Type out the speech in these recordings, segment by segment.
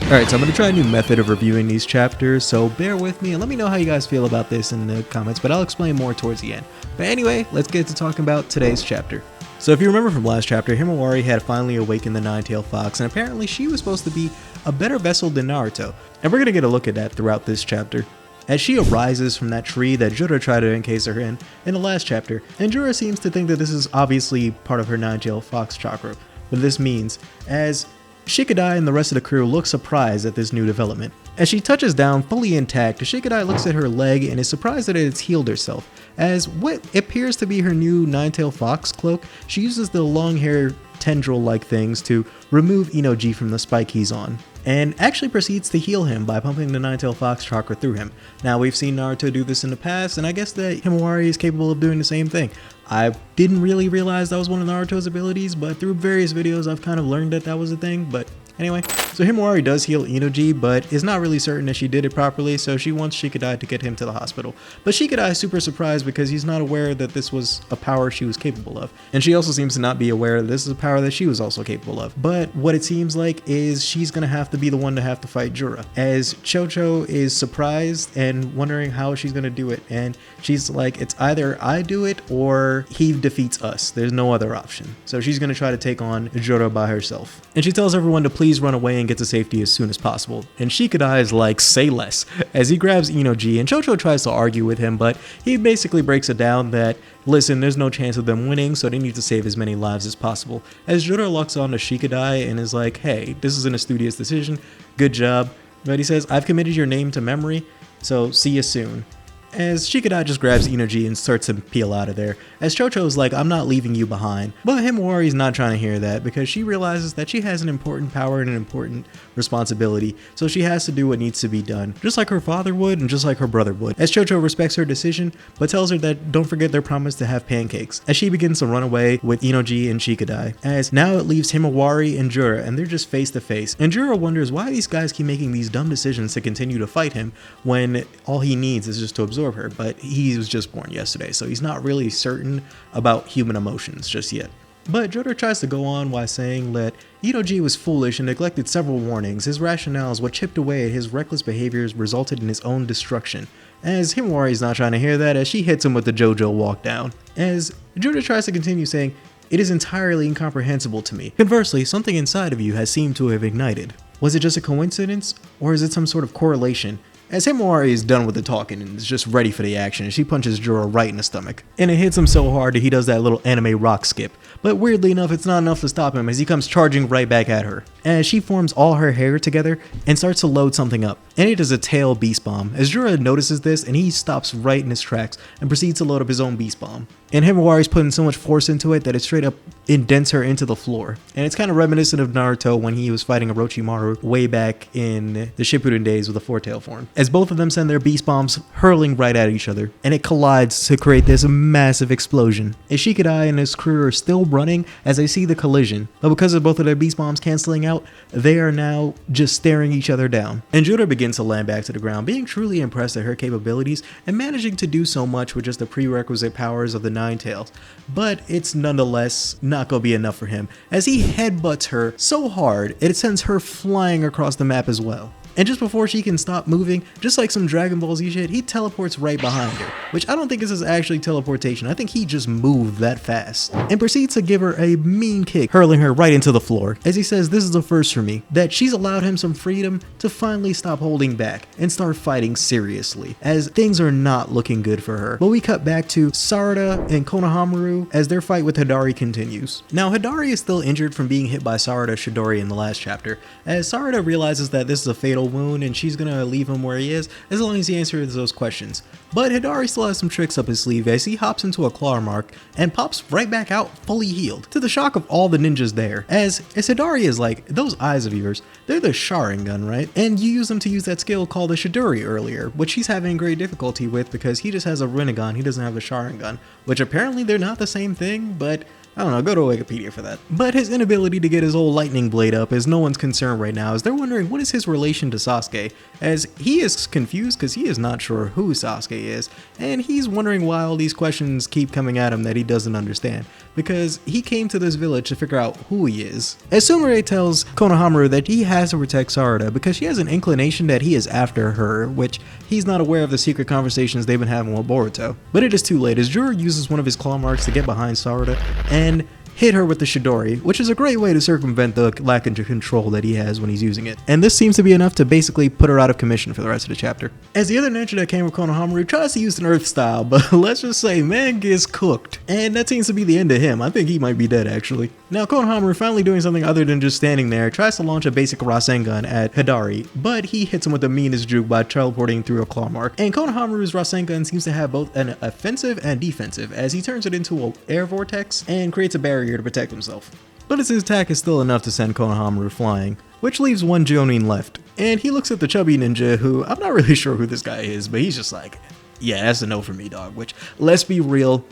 Alright, so I'm going to try a new method of reviewing these chapters, so bear with me and let me know how you guys feel about this in the comments, but I'll explain more towards the end. But anyway, let's get to talking about today's chapter. So if you remember from last chapter, Himawari had finally awakened the Nine-Tailed Fox, and apparently she was supposed to be a better vessel than Naruto, and we're going to get a look at that throughout this chapter. As she arises from that tree that Jura tried to encase her in the last chapter, and Jura seems to think that this is obviously part of her Nine-Tailed Fox chakra, what this means, as Shikadai and the rest of the crew look surprised at this new development. As she touches down fully intact, Shikadai looks at her leg and is surprised that it's healed herself. As what appears to be her new Nine-Tailed Fox cloak, she uses the long hair tendril-like things to remove Inoji from the spike he's on, and actually proceeds to heal him by pumping the Nine-Tailed Fox chakra through him. Now, we've seen Naruto do this in the past, and I guess that Himawari is capable of doing the same thing. I didn't really realize that was one of Naruto's abilities, but through various videos I've kind of learned that that was a thing, but anyway. So Himawari does heal Inoji, but is not really certain that she did it properly, so she wants Shikadai to get him to the hospital. But Shikadai is super surprised because he's not aware that this was a power she was capable of. And she also seems to not be aware that this is a power that she was also capable of. But what it seems like is she's gonna have to be the one to have to fight Jura, as Chocho is surprised and wondering how she's gonna do it. And she's like, it's either I do it or he defeats us. There's no other option. So she's gonna try to take on Jura by herself. And she tells everyone to please run away and get to safety as soon as possible. And Shikadai is like, say less, as he grabs Inoji, and Chocho tries to argue with him, but he basically breaks it down that, listen, there's no chance of them winning, so they need to save as many lives as possible. As Jura locks on to Shikadai and is like, hey, this is an studious decision, good job. But he says, I've committed your name to memory, so see you soon. As Shikadai just grabs Inoji and starts to peel out of there, as Chocho's like, I'm not leaving you behind. But Himawari's not trying to hear that because she realizes that she has an important power and an important responsibility, so she has to do what needs to be done, just like her father would and just like her brother would. As Chocho respects her decision, but tells her that don't forget their promise to have pancakes, as she begins to run away with Inoji and Shikadai. As now it leaves Himawari and Jura, and they're just face to face, and Jura wonders why these guys keep making these dumb decisions to continue to fight him when all he needs is just to absorb her, but he was just born yesterday, so he's not really certain about human emotions just yet. But Jura tries to go on while saying that Inoji was foolish and neglected several warnings. His rationales, what chipped away at his reckless behaviors, resulted in his own destruction. As Himawari is not trying to hear that, as she hits him with the JoJo walk down. As Jura tries to continue saying, it is entirely incomprehensible to me. Conversely, something inside of you has seemed to have ignited. Was it just a coincidence, or is it some sort of correlation? As Himawari is done with the talking and is just ready for the action, she punches Jura right in the stomach. And it hits him so hard that he does that little anime rock skip. But weirdly enough, it's not enough to stop him as he comes charging right back at her. As she forms all her hair together and starts to load something up. And it is a tail beast bomb. As Jura notices this, and he stops right in his tracks and proceeds to load up his own beast bomb. And Himawari's putting so much force into it that it straight up indents her into the floor. And it's kind of reminiscent of Naruto when he was fighting Orochimaru way back in the Shippuden days with the four-tail form. As both of them send their beast bombs hurling right at each other, and it collides to create this massive explosion. As Shikadai and his crew are still running as they see the collision, but because of both of their beast bombs canceling out, they are now just staring each other down. And Jura begins to land back to the ground, being truly impressed at her capabilities and managing to do so much with just the prerequisite powers of the Nine Tails. But it's nonetheless not gonna be enough for him, as he headbutts her so hard it sends her flying across the map as well. And just before she can stop moving, just like some Dragon Ball Z shit, he teleports right behind her, which I don't think this is actually teleportation. I think he just moved that fast and proceeds to give her a mean kick, hurling her right into the floor. As he says, this is a first for me, that she's allowed him some freedom to finally stop holding back and start fighting seriously, as things are not looking good for her. But we cut back to Sarada and Konohamru as their fight with Hidari continues. Now, Hidari is still injured from being hit by Sarada Shidori in the last chapter, as Sarada realizes that this is a fatal wound and she's gonna leave him where he is as long as he answers those questions. But Hidari still has some tricks up his sleeve as he hops into a claw mark and pops right back out fully healed, to the shock of all the ninjas there. As Hidari is like, those eyes of yours, they're the Sharingan, right? And you use them to use that skill called the Shidori earlier, which he's having great difficulty with because he just has a Rinnegan, he doesn't have a Sharingan, which apparently they're not the same thing, but I don't know, go to Wikipedia for that. But his inability to get his old lightning blade up is no one's concern right now, as they're wondering what is his relation to Sasuke, as he is confused because he is not sure who Sasuke is, and he's wondering why all these questions keep coming at him that he doesn't understand, because he came to this village to figure out who he is. As Sumire tells Konohamru that he has to protect Sarada because she has an inclination that he is after her, which he's not aware of the secret conversations they've been having with Boruto. But it is too late, as Jura uses one of his claw marks to get behind Sarada and hit her with the Chidori, which is a great way to circumvent the lack of control that he has when he's using it. And this seems to be enough to basically put her out of commission for the rest of the chapter. As the other ninja that came with Konohamru tries to use an earth style, but let's just say man gets cooked. And that seems to be the end of him. I think he might be dead actually. Now Konohamru, finally doing something other than just standing there, tries to launch a basic Rasengan at Hidari, but he hits him with the meanest juke by teleporting through a claw mark. And Konohamaru's Rasengan seems to have both an offensive and defensive, as he turns it into an air vortex and creates a barrier to protect himself. But his attack is still enough to send Konohamru flying, which leaves one Jonin left. And he looks at the chubby ninja, who I'm not really sure who this guy is, but he's just like, yeah, that's a no for me, dog. Which, let's be real,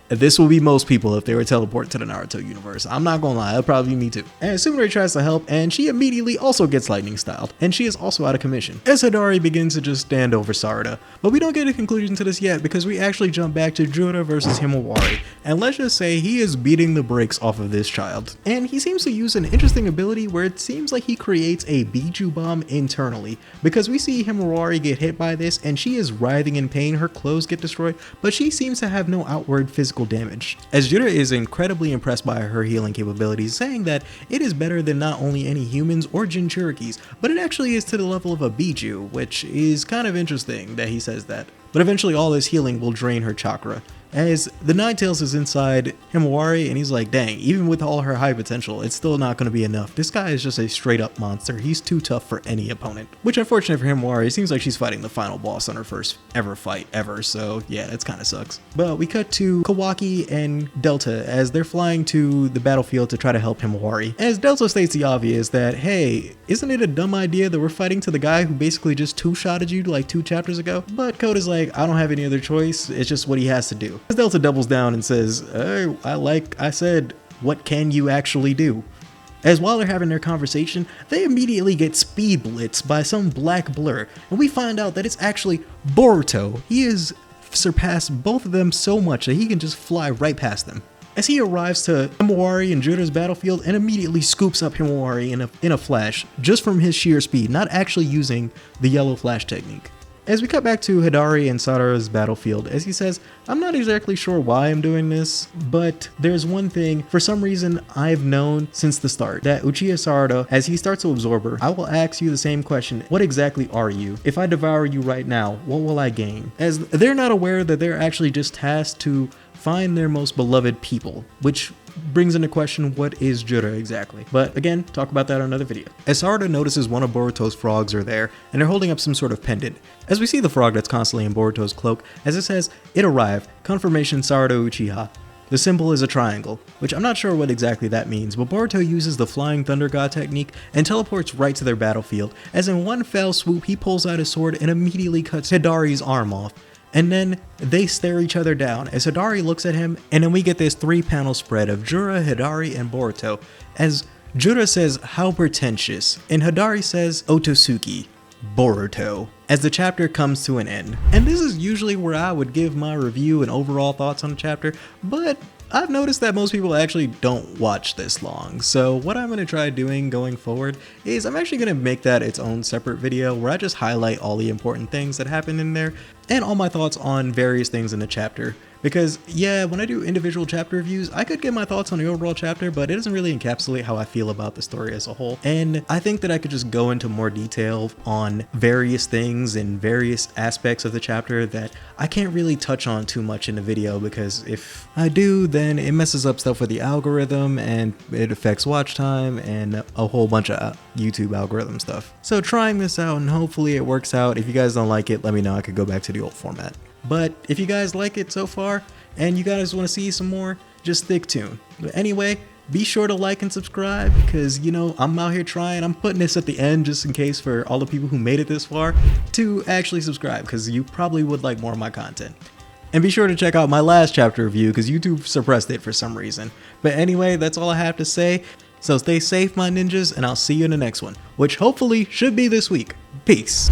this will be most people if they were teleported to the Naruto universe. I'm not gonna lie, that'll probably be me too. And Sumire tries to help, and she immediately also gets lightning styled, and she is also out of commission, as Hidari begins to just stand over Sarada. But we don't get a conclusion to this yet, because we actually jump back to Jura versus Himawari, and let's just say he is beating the brakes off of this child. And he seems to use an interesting ability where it seems like he creates a Biju bomb internally, because we see Himawari get hit by this, and she is writhing in pain, her clothes get destroyed, but she seems to have no outward physical damage. As Jura is incredibly impressed by her healing capabilities, saying that it is better than not only any humans or Jinchurikis, but it actually is to the level of a Biju, which is kind of interesting that he says that. But eventually all this healing will drain her chakra, as the Ninetales is inside Himawari, and he's like, dang, even with all her high potential, it's still not going to be enough. This guy is just a straight up monster. He's too tough for any opponent. Which, unfortunately for Himawari, it seems like she's fighting the final boss on her first ever fight ever, so yeah, that kind of sucks. But we cut to Kawaki and Delta as they're flying to the battlefield to try to help Himawari. As Delta states the obvious that, hey, isn't it a dumb idea that we're fighting to the guy who basically just two-shotted you like 2 chapters ago? But Koda's like, I don't have any other choice, it's just what he has to do. As Delta doubles down and says, hey, I said, what can you actually do? As while they're having their conversation, they immediately get speed blitzed by some black blur, and we find out that it's actually Boruto. He has surpassed both of them so much that he can just fly right past them. As he arrives to Himawari and Jura's battlefield and immediately scoops up Himawari in a flash, just from his sheer speed, not actually using the yellow flash technique. As we cut back to Hidari and Sarada's battlefield, as he says, I'm not exactly sure why I'm doing this, but there's one thing, for some reason I've known since the start, that Uchiha Sarada, as he starts to absorb her, I will ask you the same question, what exactly are you? If I devour you right now, what will I gain? As they're not aware that they're actually just tasked to find their most beloved people, which brings into question what is Jura exactly. But again, talk about that on another video. As Sarada notices one of Boruto's frogs are there, and they're holding up some sort of pendant. As we see the frog that's constantly in Boruto's cloak, as it says, it arrived, confirmation Sarada Uchiha. The symbol is a triangle, which I'm not sure what exactly that means, but Boruto uses the Flying Thunder God technique and teleports right to their battlefield, as in one fell swoop he pulls out his sword and immediately cuts Hidari's arm off. And then they stare each other down as Hidari looks at him, and then we get this 3-panel spread of Jura, Hidari, and Boruto, as Jura says, how pretentious, and Hidari says, Otosuki, Boruto, as the chapter comes to an end. And this is usually where I would give my review and overall thoughts on the chapter, but I've noticed that most people actually don't watch this long, so what I'm going to try doing going forward is I'm actually going to make that its own separate video where I just highlight all the important things that happen in there and all my thoughts on various things in the chapter. Because yeah, when I do individual chapter reviews, I could get my thoughts on the overall chapter, but it doesn't really encapsulate how I feel about the story as a whole. And I think that I could just go into more detail on various things and various aspects of the chapter that I can't really touch on too much in the video, because if I do, then it messes up stuff with the algorithm and it affects watch time and a whole bunch of YouTube algorithm stuff. So trying this out, and hopefully it works out. If you guys don't like it, let me know. I could go back to the old format. But if you guys like it so far and you guys want to see some more, just stick tuned. But anyway, be sure to like and subscribe, because you know I'm out here trying. I'm putting this at the end just in case for all the people who made it this far to actually subscribe, because you probably would like more of my content. And be sure to check out my last chapter review because YouTube suppressed it for some reason. But anyway, that's all I have to say. So stay safe, my ninjas, and I'll see you in the next one, which hopefully should be this week. Peace.